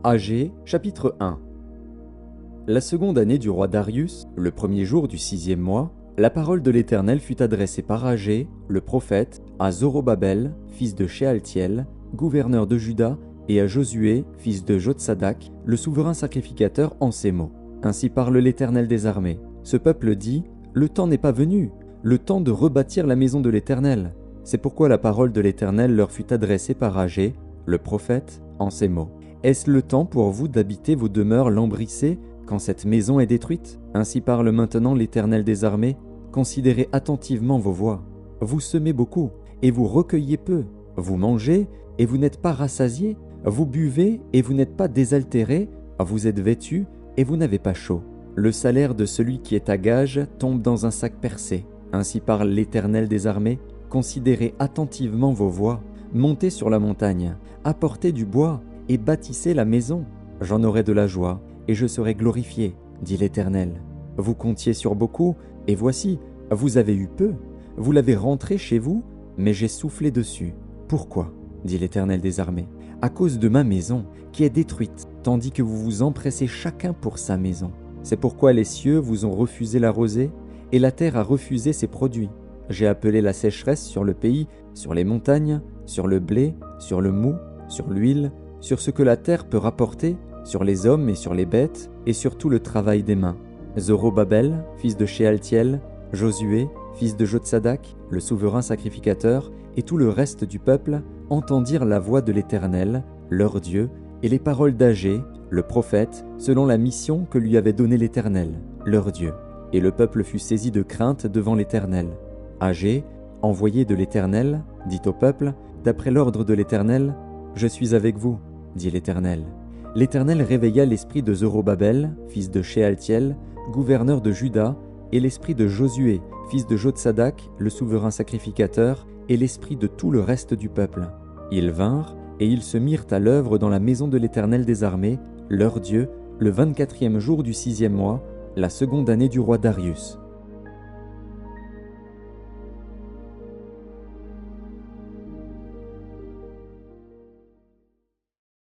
Agé, chapitre 1. La seconde année du roi Darius, le premier jour du 6e mois, la parole de l'Éternel fut adressée par Agé, le prophète, à Zorobabel, fils de Shealtiel, gouverneur de Juda, et à Josué, fils de Jotsadak, le souverain sacrificateur, en ces mots. Ainsi parle l'Éternel des armées. Ce peuple dit : le temps n'est pas venu, le temps de rebâtir la maison de l'Éternel. C'est pourquoi la parole de l'Éternel leur fut adressée par Agé, le prophète, en ces mots. Est-ce le temps pour vous d'habiter vos demeures lambrissées quand cette maison est détruite ? Ainsi parle maintenant l'Éternel des armées. Considérez attentivement vos voies. Vous semez beaucoup, et vous recueillez peu. Vous mangez, et vous n'êtes pas rassasiés. Vous buvez, et vous n'êtes pas désaltérés. Vous êtes vêtus, et vous n'avez pas chaud. Le salaire de celui qui est à gage tombe dans un sac percé. Ainsi parle l'Éternel des armées. Considérez attentivement vos voies. Montez sur la montagne, apportez du bois, et bâtissez la maison. J'en aurai de la joie, et je serai glorifié, dit l'Éternel. Vous comptiez sur beaucoup, et voici, vous avez eu peu. Vous l'avez rentré chez vous, mais j'ai soufflé dessus. Pourquoi ? Dit l'Éternel des armées. À cause de ma maison, qui est détruite, tandis que vous vous empressez chacun pour sa maison. C'est pourquoi les cieux vous ont refusé la rosée, et la terre a refusé ses produits. J'ai appelé la sécheresse sur le pays, sur les montagnes, sur le blé, sur le mou, sur l'huile, sur ce que la terre peut rapporter, sur les hommes et sur les bêtes, et sur tout le travail des mains. Zorobabel, fils de Shealtiel, Josué, fils de Jotsadak, le souverain sacrificateur, et tout le reste du peuple entendirent la voix de l'Éternel, leur Dieu, et les paroles d'Agé, le prophète, selon la mission que lui avait donnée l'Éternel, leur Dieu. Et le peuple fut saisi de crainte devant l'Éternel. Agé, envoyé de l'Éternel, dit au peuple, d'après l'ordre de l'Éternel, « Je suis avec vous, dit l'Éternel. » L'Éternel réveilla l'esprit de Zorobabel, fils de Shealtiel, gouverneur de Juda, et l'esprit de Josué, fils de Jotsadak, le souverain sacrificateur, et l'esprit de tout le reste du peuple. Ils vinrent, et ils se mirent à l'œuvre dans la maison de l'Éternel des armées, leur Dieu, le 24e jour du 6e mois, la seconde année du roi Darius.